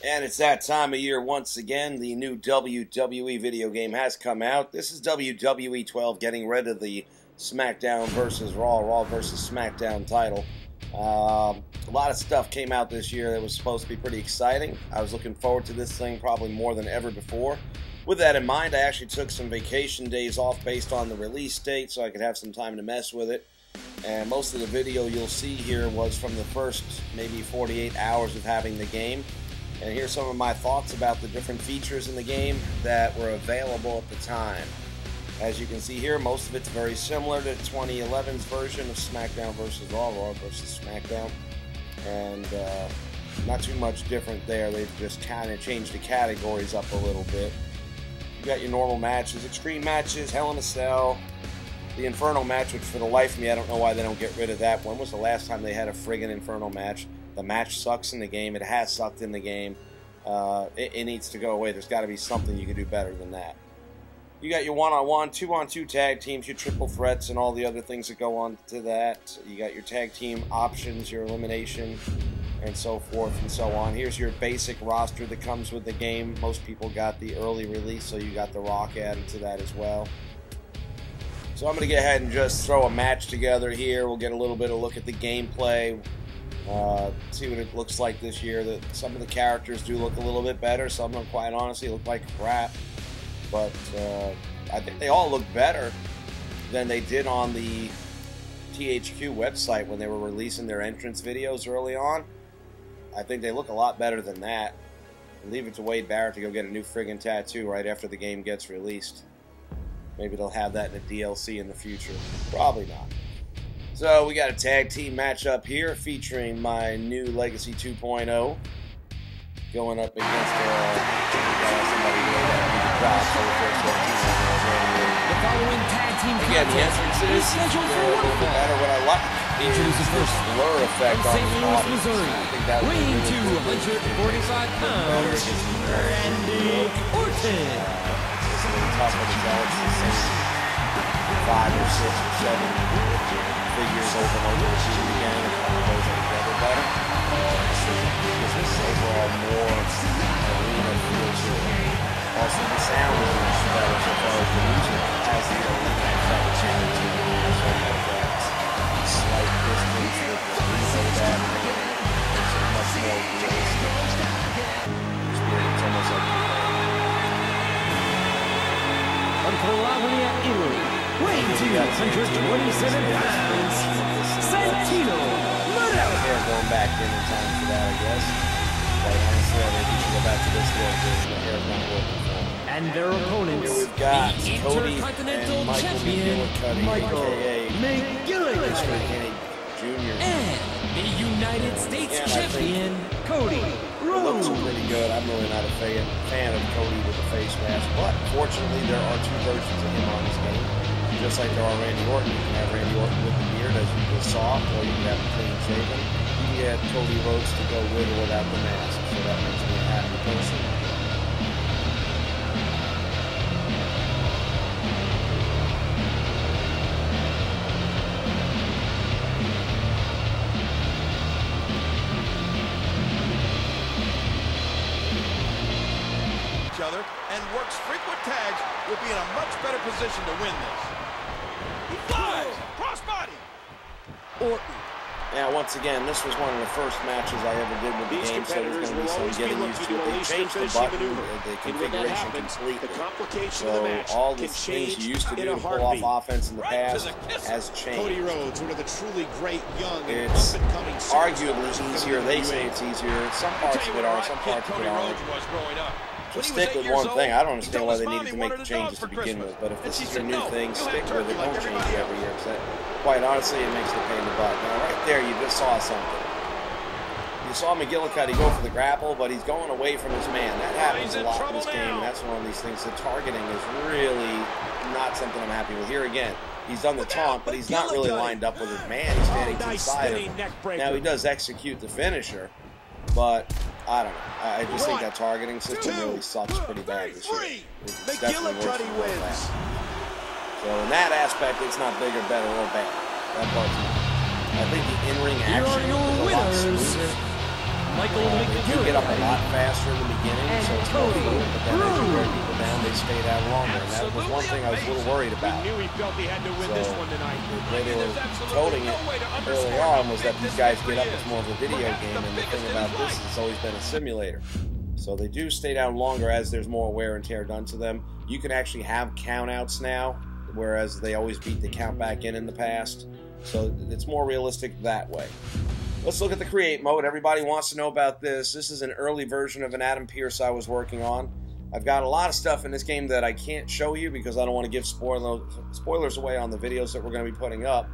And it's that time of year once again. The new WWE video game has come out. This is WWE 12, getting rid of the SmackDown versus Raw versus SmackDown title. A lot of stuff came out this year that was supposed to be pretty exciting. I was looking forward to this thing probably more than ever before. With that in mind, I actually took some vacation days off based on the release date so I could have some time to mess with it. And most of the video you'll see here was from the first maybe 48 hours of having the game. And here's some of my thoughts about the different features in the game that were available at the time. As you can see here, most of it's very similar to 2011's version of SmackDown vs. Raw versus SmackDown. And not too much different there. They've just kind of changed the categories up a little bit. You got your normal matches, extreme matches, Hell in a Cell, the Inferno match, which for the life of me, I don't know why they don't get rid of that. When was the last time they had a friggin' Inferno match? The match sucks in the game. It has sucked in the game. It needs to go away. There's got to be something you can do better than that. You got your one-on-one, two-on-two tag teams, your triple threats, and all the other things that go on to that. You got your tag team options, your elimination, and so forth and so on. Here's your basic roster that comes with the game. Most people got the early release, so you got The Rock added to that as well. So I'm going to go ahead and just throw a match together here. We'll get a little bit of a look at the gameplay. See what it looks like this year. That some of the characters do look a little bit better. Some of them, quite honestly, look like crap. But I think they all look better than they did on the THQ website when they were releasing their entrance videos early on. I think they look a lot better than that. Leave it to Wade Barrett to go get a new friggin' tattoo right after the game gets released. Maybe they'll have that in a DLC in the future. Probably not. So we got a tag team matchup here featuring my new Legacy 2.0 going up against somebody The following tag team again, the entrances are a little bit better. What I like is this blur effect on the body. I think that would be really cool. 245 pounds, Randy Orton. It's a little tough on the jaw. It's the same 5 or 6 or 7 figures over and over again. It kind of goes together better. Gives us overall more arena feel to it. Also, the sound is much better so far as the music has the effect change to it. So you have that slight distance with the replay that makes it much more realistic. It's almost like From Calabria, Italy, weighing 227 pounds, Santino Marella. They're going back in time for that, I guess. Quite honestly, I think you should go back to this look because the hair's not working for them. And their opponents, here we've got the Cody Intercontinental and Michael Champion, Michael McGillicuddy Jr. And the United States Champion, Cody Looks Rhodes. pretty good. I'm really not a fan of Cody with the face mask, but fortunately there are 2 versions of him on this game. Just like there are Randy Orton. You can have Randy Orton with the beard as you just saw, or you can have him clean shaven. You can get Cody Rhodes to go with or without the mask, so that makes me a happy person. Other and works frequent tags will be in a much better position to win this. He flies! Crossbody! Orton. Now, once again, this was one of the first matches I ever did with the game, so there's going to be some getting used to it. They changed the button, the configuration completely. So all the things you used to do to pull off offense in the past has changed. Cody Rhodes, one of the truly great young and it's up-and-coming arguably easier. They say it's easier. Some parts of it are, some parts of it aren't. Just stick with one thing. I don't understand why they needed to make the changes to begin with, but if this is your new thing, stick with it. Don't change it every year, because quite honestly, it makes it a pain in the butt. Now, right there, you just saw something. You saw McGillicuddy go for the grapple, but he's going away from his man. That happens a lot in this game, and that's one of these things. The targeting is really not something I'm happy with. Here again, he's done the taunt, but he's not really lined up with his man. He's standing to the side of him. Now, he does execute the finisher, but I don't know. I just think that targeting system really sucks pretty bad this year. It's definitely worse than that. So in that aspect, it's not bigger, better, or bad. That part's not. I think the in-ring action is a lot smoother. They do get up a lot faster in the beginning, so it's more fluid, but then as you wear people down, they stay down longer. And that was one thing I was a little worried about. He knew he felt he had to win this one tonight. The way they were toting it early on was that these guys get up, it's more of a video game, and the thing about this is it's always been a simulator. So they do stay down longer as there's more wear and tear done to them. You can actually have countouts now, whereas they always beat the count back in the past. So it's more realistic that way. Let's look at the create mode. Everybody wants to know about this. This is an early version of an Adam Pearce I was working on. I've got a lot of stuff in this game that I can't show you because I don't want to give spoilers away on the videos that we're going to be putting up.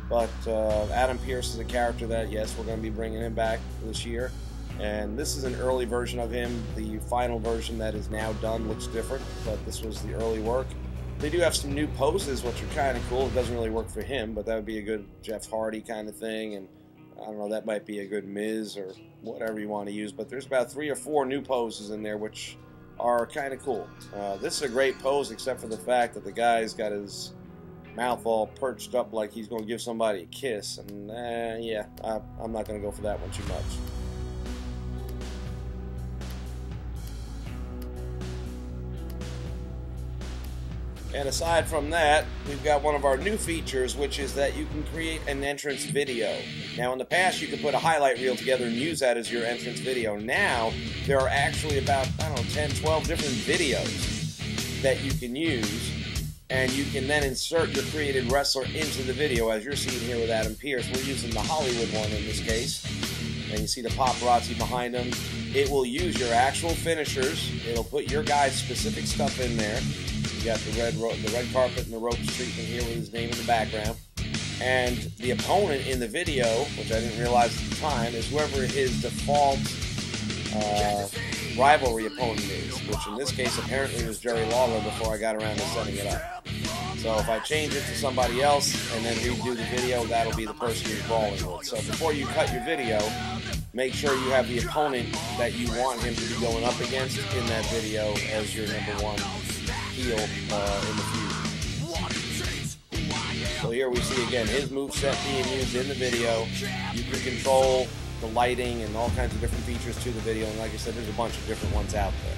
But Adam Pearce is a character that, yes, we're going to be bringing him back this year. And this is an early version of him. The final version that is now done looks different, but this was the early work. They do have some new poses, which are kind of cool. It doesn't really work for him, but that would be a good Jeff Hardy kind of thing. And I don't know, that might be a good Miz or whatever you want to use. But there's about 3 or 4 new poses in there, which are kind of cool. This is a great pose, except for the fact that the guy's got his mouth all perched up like he's going to give somebody a kiss. And yeah, I'm not going to go for that one too much. And aside from that, we've got one of our new features, which is that you can create an entrance video. Now, in the past, you could put a highlight reel together and use that as your entrance video. Now, there are actually about, I don't know, 10, 12 different videos that you can use, and you can then insert your created wrestler into the video, as you're seeing here with Adam Pearce. We're using the Hollywood one in this case, and you see the paparazzi behind him. It will use your actual finishers. It'll put your guy's specific stuff in there. You got the red carpet and the ropes treatment here with his name in the background. And the opponent in the video, which I didn't realize at the time, is whoever his default rivalry opponent is, which in this case apparently was Jerry Lawler before I got around to setting it up. So if I change it to somebody else and then redo the video, that'll be the person you're brawling with. So before you cut your video, make sure you have the opponent that you want him to be going up against in that video as your #1 heel in the feud. So here we see again his moveset being used in the video. You can control the lighting and all kinds of different features to the video, and like I said, there's a bunch of different ones out there.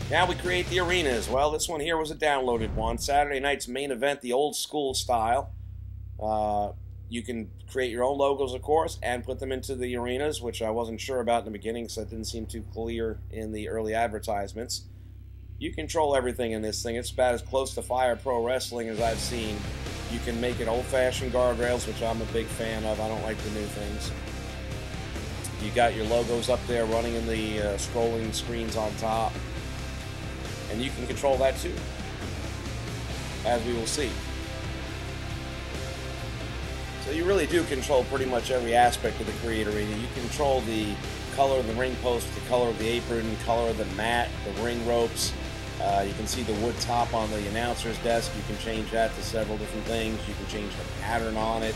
Now we create the arenas. Well, this one here was a downloaded one. Saturday night's main event, the old school style. You can create your own logos, of course, and put them into the arenas, which I wasn't sure about in the beginning because that didn't seem too clear in the early advertisements. You control everything in this thing. It's about as close to Fire Pro Wrestling as I've seen. You can make it old-fashioned guardrails, which I'm a big fan of. I don't like the new things. You got your logos up there running in the scrolling screens on top. And you can control that too, as we will see. So you really do control pretty much every aspect of the Create Arena. You control the color of the ring post, the color of the apron, color of the mat, the ring ropes. You can see the wood top on the announcer's desk. You can change that to several different things. You can change the pattern on it.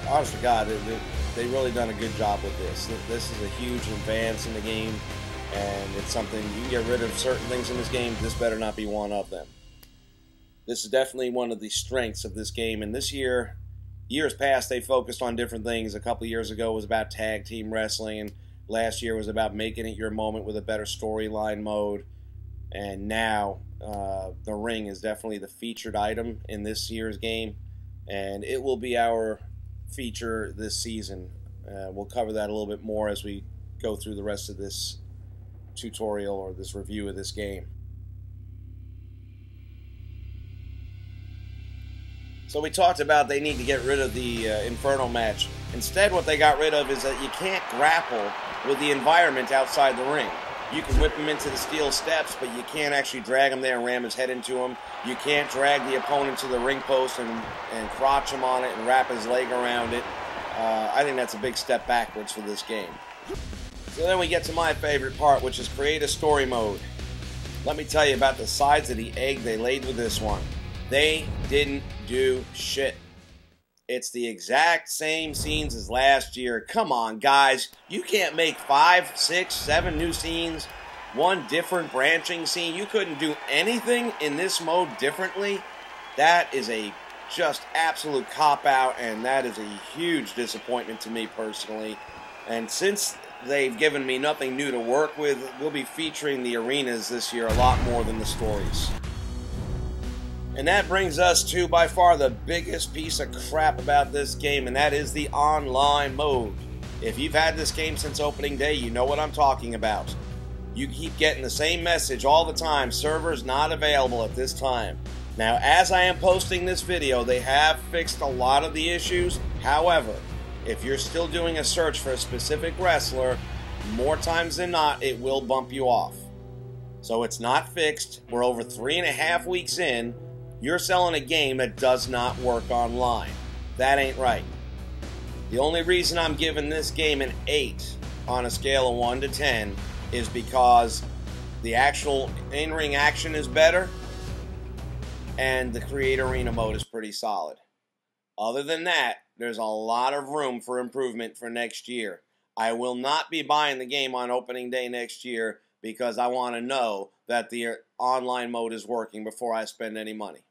Honest to God, they've really done a good job with this. This is a huge advance in the game, and it's something you can get rid of certain things in this game. This better not be one of them. This is definitely one of the strengths of this game, and this year, years past, they focused on different things. A couple years ago it was about tag team wrestling, and last year was about making it your moment with a better storyline mode. And now the ring is definitely the featured item in this year's game, and it will be our feature this season. We'll cover that a little bit more as we go through the rest of this tutorial or this review of this game. So we talked about they need to get rid of the Inferno match. Instead, what they got rid of is that you can't grapple with the environment outside the ring. You can whip him into the steel steps, but you can't actually drag him there and ram his head into him. You can't drag the opponent to the ring post and crotch him on it and wrap his leg around it. I think that's a big step backwards for this game. So then we get to my favorite part, which is create a story mode. Let me tell you about the sides of the egg they laid with this one. They didn't do shit. It's the exact same scenes as last year. Come on, guys. You can't make 5, 6, 7 new scenes, one different branching scene. You couldn't do anything in this mode differently. That is a just absolute cop-out, and that is a huge disappointment to me personally. And since they've given me nothing new to work with, we'll be featuring the arenas this year a lot more than the stories. And that brings us to by far the biggest piece of crap about this game, and that is the online mode. If you've had this game since opening day, you know what I'm talking about. You keep getting the same message all the time: servers not available at this time. Now, as I am posting this video, they have fixed a lot of the issues. However, if you're still doing a search for a specific wrestler, more times than not, it will bump you off. So it's not fixed. We're over 3.5 weeks in. You're selling a game that does not work online. That ain't right. The only reason I'm giving this game an 8 on a scale of 1 to 10 is because the actual in-ring action is better and the Create Arena mode is pretty solid. Other than that, there's a lot of room for improvement for next year. I will not be buying the game on opening day next year because I want to know that the online mode is working before I spend any money.